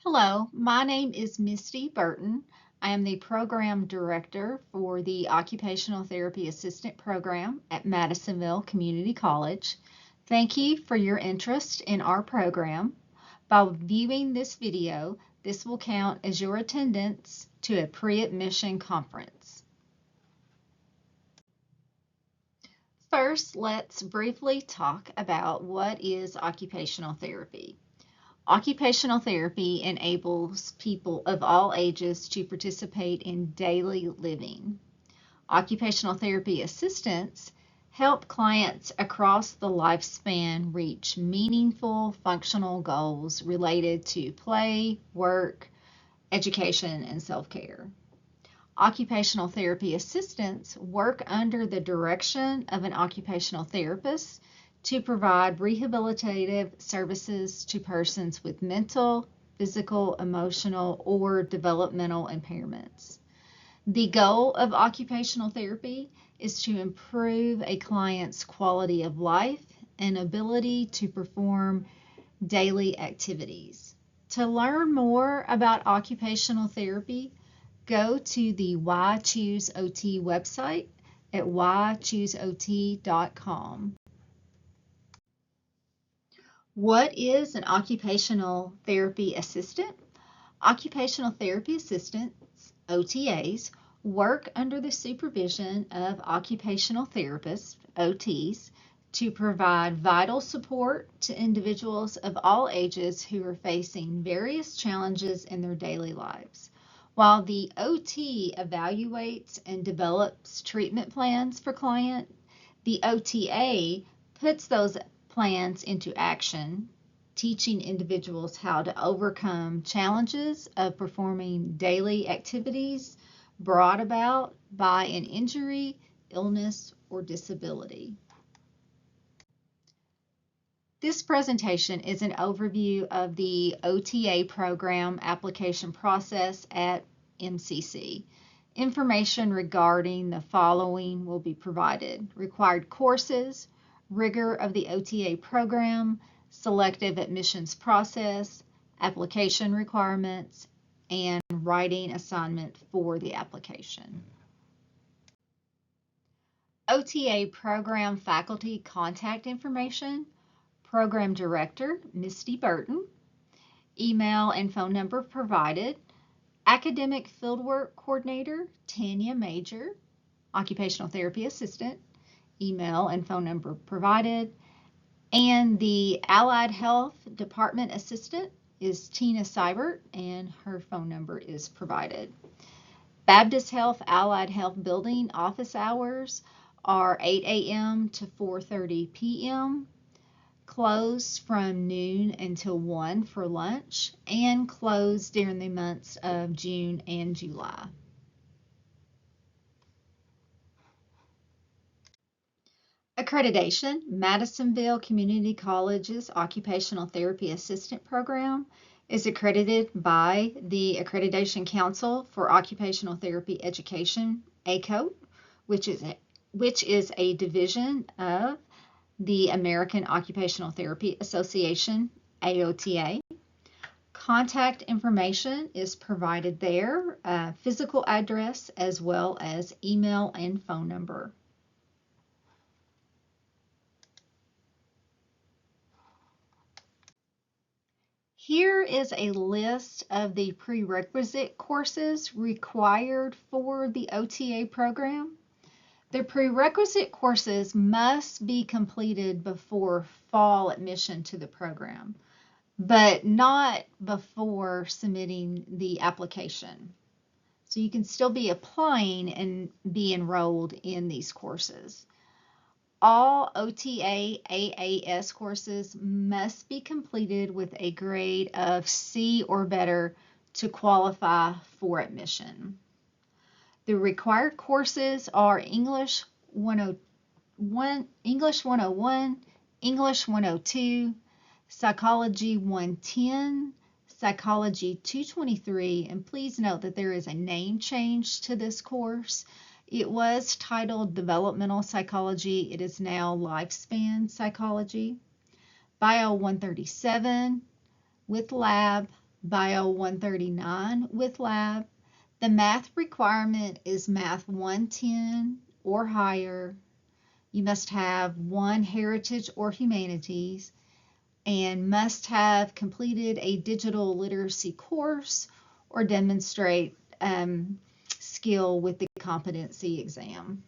Hello, my name is Misty Burton. I am the Program Director for the Occupational Therapy Assistant Program at Madisonville Community College. Thank you for your interest in our program. By viewing this video, this will count as your attendance to a pre-admission conference. First, let's briefly talk about what is occupational therapy. Occupational therapy enables people of all ages to participate in daily living. Occupational therapy assistants help clients across the lifespan reach meaningful functional goals related to play, work, education, and self-care. Occupational therapy assistants work under the direction of an occupational therapist to provide rehabilitative services to persons with mental, physical, emotional, or developmental impairments. The goal of occupational therapy is to improve a client's quality of life and ability to perform daily activities. To learn more about occupational therapy, go to the Why Choose OT website at whychooseot.com. What is an occupational therapy assistant? Occupational therapy assistants, OTAs, work under the supervision of occupational therapists, OTs, to provide vital support to individuals of all ages who are facing various challenges in their daily lives. While the OT evaluates and develops treatment plans for client, the OTA puts those plans into action, teaching individuals how to overcome challenges of performing daily activities brought about by an injury, illness, or disability. This presentation is an overview of the OTA program application process at MCC. Information regarding the following will be provided: required courses, rigor of the OTA program, selective admissions process, application requirements, and writing assignment for the application. OTA program faculty contact information: Program Director, Misty Burton. Email and phone number provided. Academic Fieldwork Coordinator, Tanya Major. Occupational Therapy Assistant. Email and phone number provided. And the Allied Health Department Assistant is Tina Seibert, and her phone number is provided. Baptist Health Allied Health Building office hours are 8 a.m. to 4:30 p.m., closed from noon until 1 for lunch, and closed during the months of June and July. Accreditation: Madisonville Community College's Occupational Therapy Assistant Program is accredited by the Accreditation Council for Occupational Therapy Education, ACOTE, which is a division of the American Occupational Therapy Association, AOTA. Contact information is provided there, physical address as well as email and phone number. Here is a list of the prerequisite courses required for the OTA program. The prerequisite courses must be completed before fall admission to the program, but not before submitting the application. So you can still be applying and be enrolled in these courses. All OTA AAS courses must be completed with a grade of C or better to qualify for admission. The required courses are English 101, English 102, Psychology 110, Psychology 223, and please note that there is a name change to this course. It was titled Developmental Psychology. It is now Lifespan Psychology. Bio 137 with lab, Bio 139 with lab. The math requirement is Math 110 or higher. You must have one heritage or humanities and must have completed a digital literacy course or demonstrate skill with the competency exam.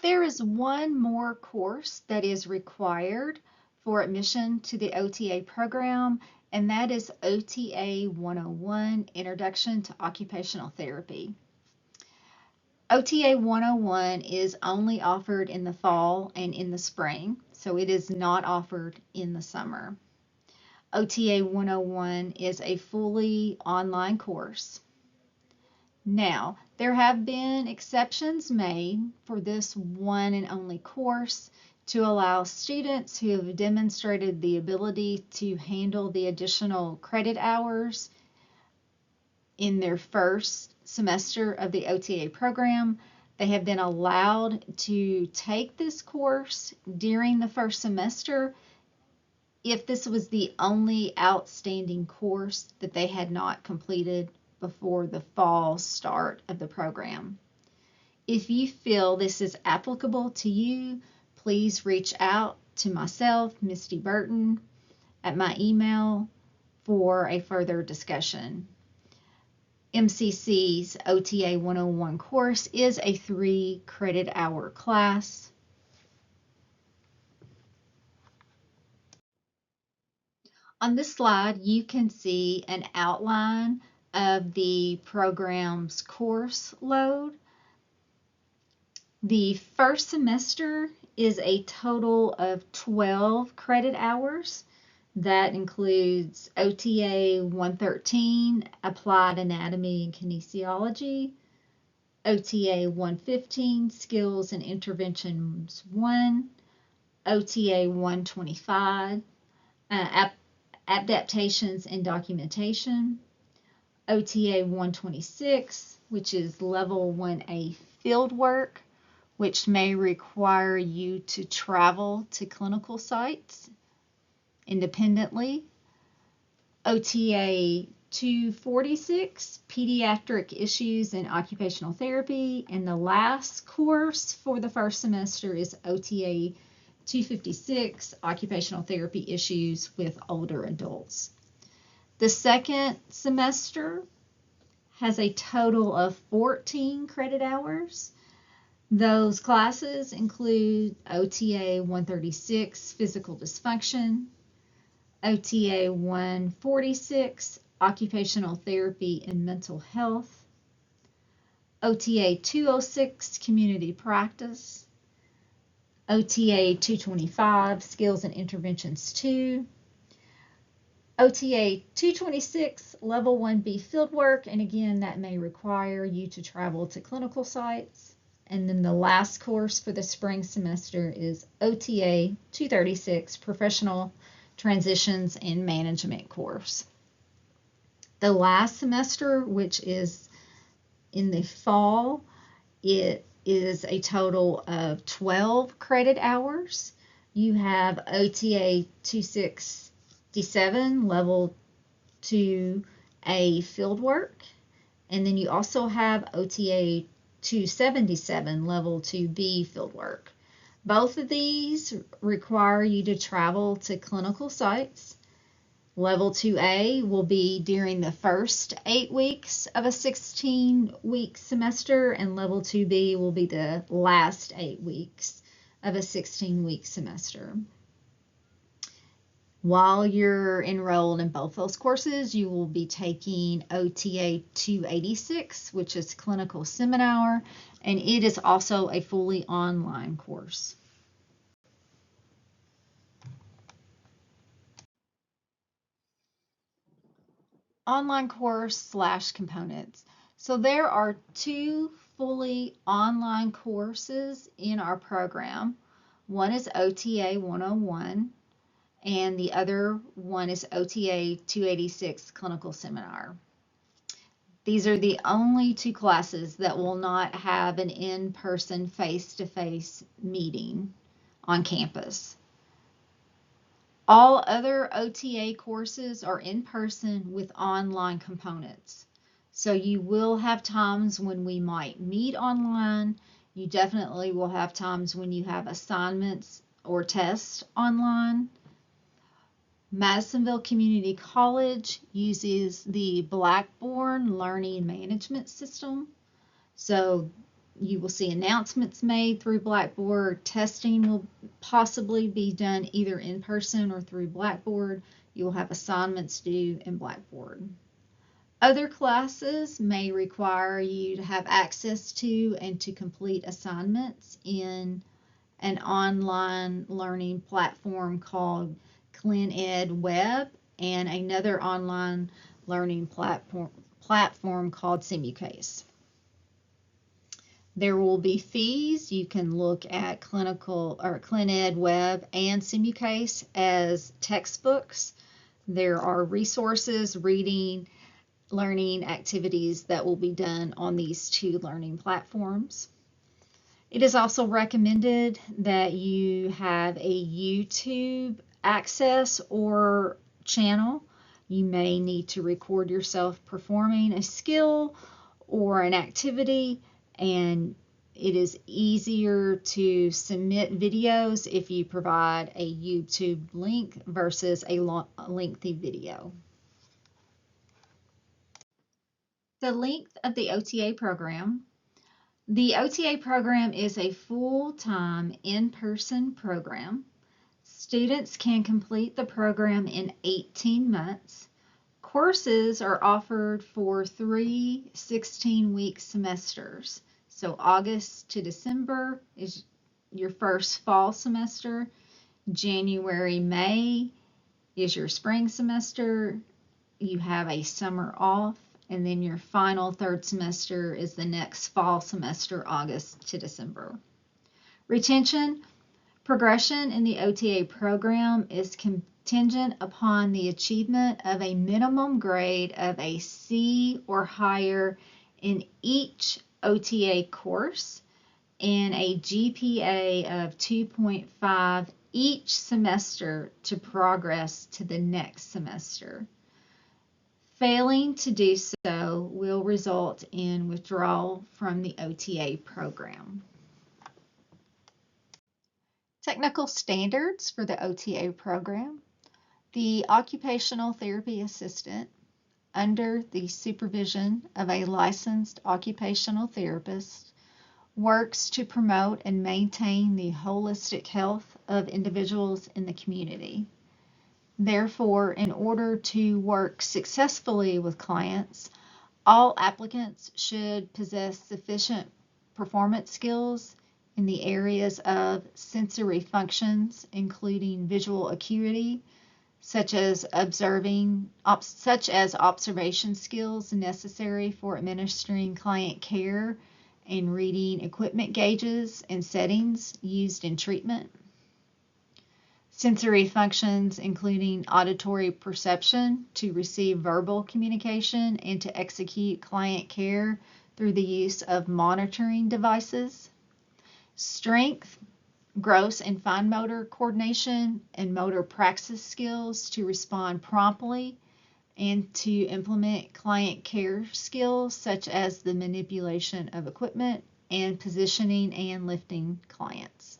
There is one more course that is required for admission to the OTA program, and that is OTA 101, Introduction to Occupational Therapy. OTA 101 is only offered in the fall and in the spring, so it is not offered in the summer. OTA 101 is a fully online course. Now, there have been exceptions made for this one and only course to allow students who have demonstrated the ability to handle the additional credit hours in their first semester of the OTA program. They have been allowed to take this course during the first semester if this was the only outstanding course that they had not completed before the fall start of the program. If you feel this is applicable to you, please reach out to myself, Misty Burton, at my email for a further discussion. MCC's OTA 101 course is a 3 credit hour class. On this slide, you can see an outline of the program's course load. The first semester is a total of 12 credit hours. That includes OTA 113, Applied Anatomy and Kinesiology, OTA 115, Skills and Interventions 1, OTA 125, Adaptations and Documentation, OTA 126, which is Level 1A Fieldwork, which may require you to travel to clinical sites independently, OTA 246, Pediatric Issues in Occupational Therapy, and the last course for the first semester is OTA 256, Occupational Therapy Issues with Older Adults. The second semester has a total of 14 credit hours. Those classes include OTA 136, Physical Dysfunction, OTA 146, Occupational Therapy and Mental Health, OTA 206, Community Practice, OTA 225, Skills and Interventions 2, OTA 226, Level 1B Fieldwork, and again, that may require you to travel to clinical sites. And then the last course for the spring semester is OTA 236, Professional Transitions and Management course. The last semester, which is in the fall, it is a total of 12 credit hours. You have OTA 267, Level 2A Fieldwork, and then you also have OTA 277, Level 2B Fieldwork. Both of these require you to travel to clinical sites. Level 2A will be during the first 8 weeks of a 16-week semester, and Level 2B will be the last 8 weeks of a 16-week semester. While you're enrolled in both those courses, you will be taking OTA 286, which is Clinical Seminar, and it is also a fully online course. Online course / components. So there are 2 fully online courses in our program. One is OTA 101, and the other one is OTA 286 Clinical Seminar. These are the only 2 classes that will not have an in-person face-to-face meeting on campus. All other OTA courses are in person with online components. So you will have times when we might meet online. You definitely will have times when you have assignments or tests online. Madisonville Community College uses the Blackboard Learning Management System. So you will see announcements made through Blackboard. Testing will possibly be done either in person or through Blackboard. You will have assignments due in Blackboard. Other classes may require you to have access to and to complete assignments in an online learning platform called ClinEd Web and another online learning platform called Simulcase. There will be fees. You can look at ClinEd Web and Simulcase as textbooks. There are resources, reading, learning activities that will be done on these two learning platforms. It is also recommended that you have a YouTube access or channel. You may need to record yourself performing a skill or an activity, and it is easier to submit videos if you provide a YouTube link versus a lengthy video. The length of the OTA program. The OTA program is a full-time in-person program. Students can complete the program in 18 months. Courses are offered for 3 16-week semesters. So August to December is your first fall semester. January, May is your spring semester. You have a summer off. And then your final third semester is the next fall semester, August to December. Retention. Progression in the OTA program is contingent upon the achievement of a minimum grade of a C or higher in each OTA course and a GPA of 2.5 each semester to progress to the next semester. Failing to do so will result in withdrawal from the OTA program. Technical standards for the OTA program. The occupational therapy assistant, under the supervision of a licensed occupational therapist, works to promote and maintain the holistic health of individuals in the community. Therefore, in order to work successfully with clients, all applicants should possess sufficient performance skills in the areas of sensory functions, including visual acuity, such as observation skills necessary for administering client care and reading equipment gauges and settings used in treatment. Sensory functions including auditory perception to receive verbal communication and to execute client care through the use of monitoring devices. Strength, gross and fine motor coordination, and motor praxis skills to respond promptly and to implement client care skills such as the manipulation of equipment and positioning and lifting clients.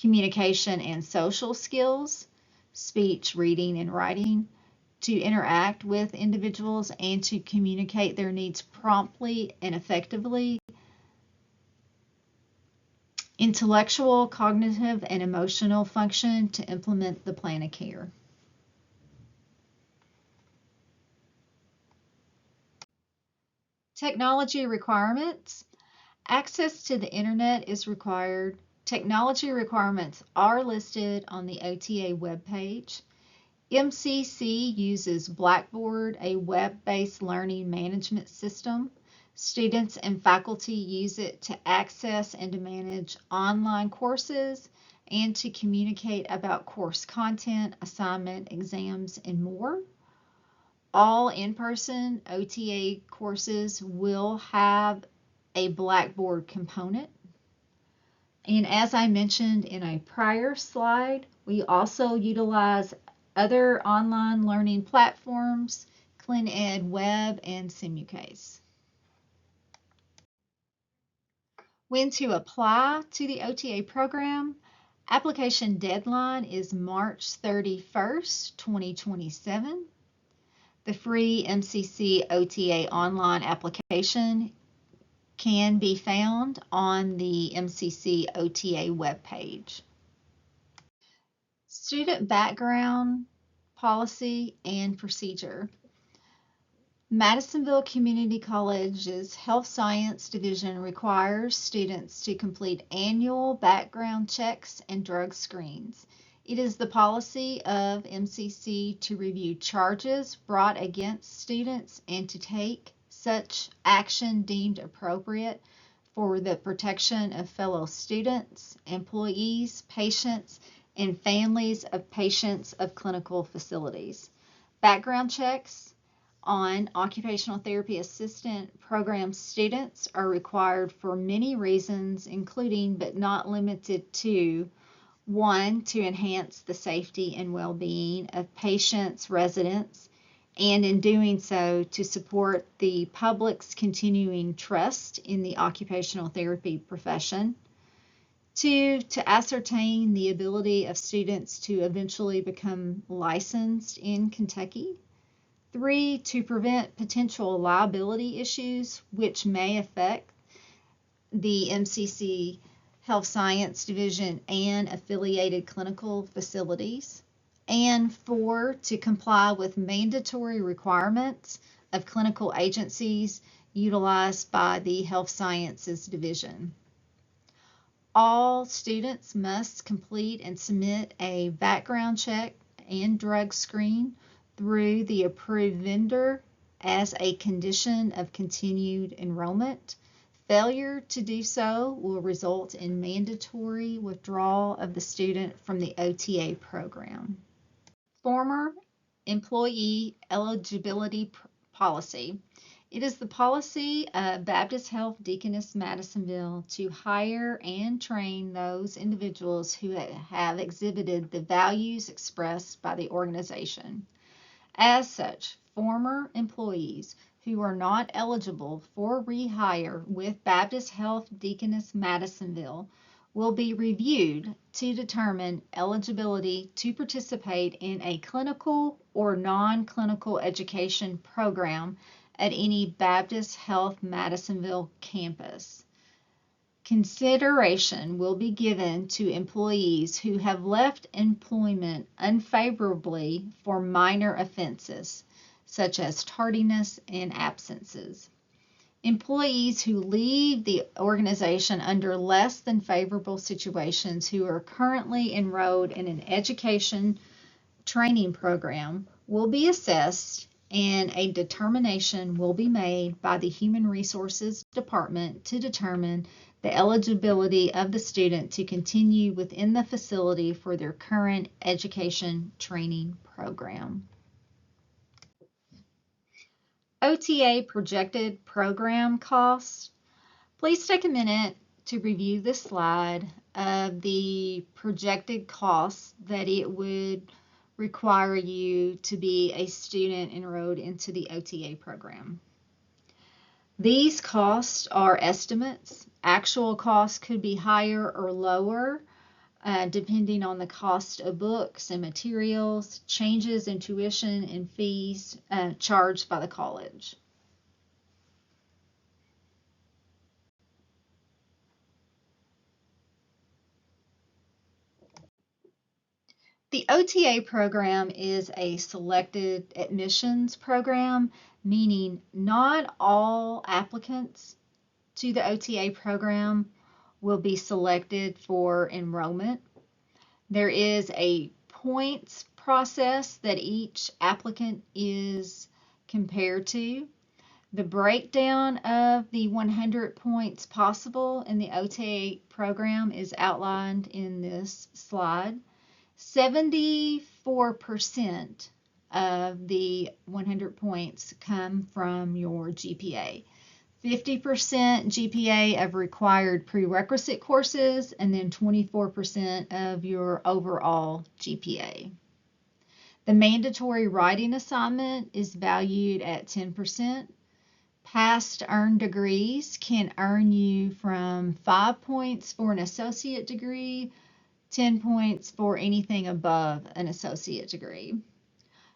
Communication and social skills, speech, reading, and writing, to interact with individuals and to communicate their needs promptly and effectively. Intellectual, cognitive, and emotional function to implement the plan of care. Technology requirements. Access to the internet is required. Technology requirements are listed on the OTA webpage. MCC uses Blackboard, a web-based learning management system. Students and faculty use it to access and to manage online courses and to communicate about course content, assignment, exams, and more. All in-person OTA courses will have a Blackboard component. And as I mentioned in a prior slide, we also utilize other online learning platforms, ClinEd Web, and Simucase. When to apply to the OTA program, application deadline is March 31st, 2027. The free MCC OTA online application can be found on the MCC OTA webpage. Student background, policy, and procedure. Madisonville Community College's Health Science Division requires students to complete annual background checks and drug screens. It is the policy of MCC to review charges brought against students and to take such action deemed appropriate for the protection of fellow students, employees, patients, and families of patients of clinical facilities. Background checks on occupational therapy assistant program students are required for many reasons, including but not limited to: 1, to enhance the safety and well-being of patients, residents, and in doing so, to support the public's continuing trust in the occupational therapy profession. 2, to ascertain the ability of students to eventually become licensed in Kentucky. 3, to prevent potential liability issues which may affect the MCC Health Science Division and affiliated clinical facilities. And 4, to comply with mandatory requirements of clinical agencies utilized by the Health Sciences Division. All students must complete and submit a background check and drug screen through the approved vendor as a condition of continued enrollment. Failure to do so will result in mandatory withdrawal of the student from the OTA program. Former employee eligibility policy. It is the policy of Baptist Health Deaconess Madisonville to hire and train those individuals who have exhibited the values expressed by the organization. As such, former employees who are not eligible for rehire with Baptist Health Deaconess Madisonville will be reviewed to determine eligibility to participate in a clinical or non-clinical education program at any Baptist Health Madisonville campus. Consideration will be given to employees who have left employment unfavorably for minor offenses, such as tardiness and absences. Employees who leave the organization under less than favorable situations who are currently enrolled in an education training program will be assessed, and a determination will be made by the Human Resources Department to determine the eligibility of the student to continue within the facility for their current education training program. OTA projected program costs. Please take a minute to review this slide of the projected costs that it would require you to be a student enrolled into the OTA program. These costs are estimates. Actual costs could be higher or lower depending on the cost of books and materials, changes in tuition and fees charged by the college. The OTA program is a selected admissions program, meaning not all applicants to the OTA program will be selected for enrollment. There is a points process that each applicant is compared to. The breakdown of the 100 points possible in the OTA program is outlined in this slide. 74% of the 100 points come from your GPA. 50% GPA of required prerequisite courses, and then 24% of your overall GPA. The mandatory writing assignment is valued at 10%. Past earned degrees can earn you from 5 points for an associate degree, 10 points for anything above an associate degree.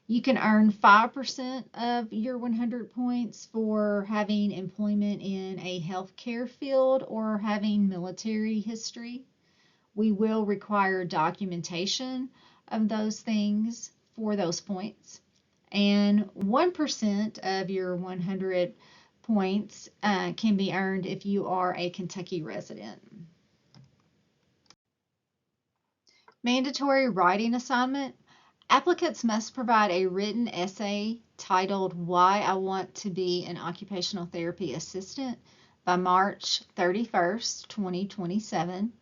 You can earn 5% of your 100 points for having employment in a healthcare field or having military history. We will require documentation of those things for those points. And 1% of your 100 points can be earned if you are a Kentucky resident. Mandatory writing assignment. Applicants must provide a written essay titled "Why I Want to Be an Occupational Therapy Assistant" by March 31st, 2027.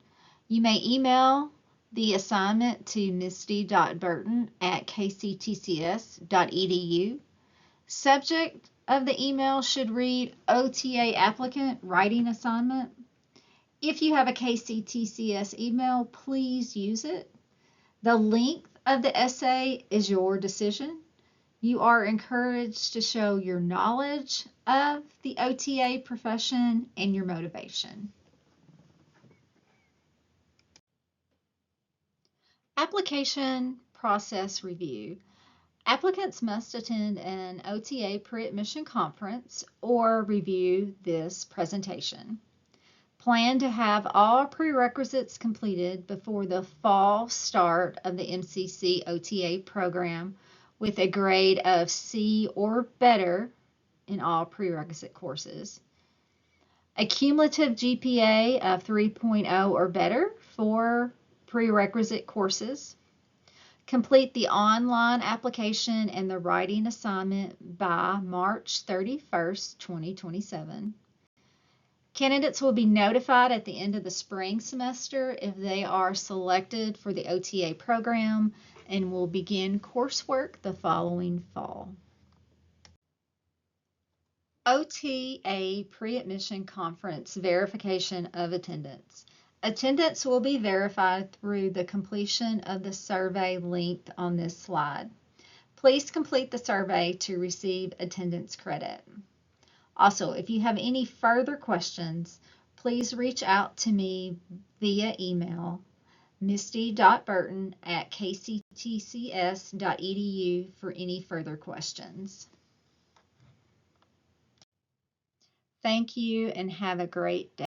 You may email the assignment to misty.burton@kctcs.edu. Subject of the email should read OTA applicant writing assignment. If you have a KCTCS email, please use it. The length of the essay is your decision. You are encouraged to show your knowledge of the OTA profession and your motivation. Application process review. Applicants must attend an OTA Preadmission Conference or review this presentation. Plan to have all prerequisites completed before the fall start of the MCC OTA program with a grade of C or better in all prerequisite courses. A cumulative GPA of 3.0 or better for prerequisite courses. Complete the online application and the writing assignment by March 31st, 2027. Candidates will be notified at the end of the spring semester if they are selected for the OTA program and will begin coursework the following fall. OTA Preadmission Conference verification of attendance. Attendance will be verified through the completion of the survey linked on this slide. Please complete the survey to receive attendance credit. Also, if you have any further questions, please reach out to me via email, misty.burton@kctcs.edu for any further questions. Thank you and have a great day.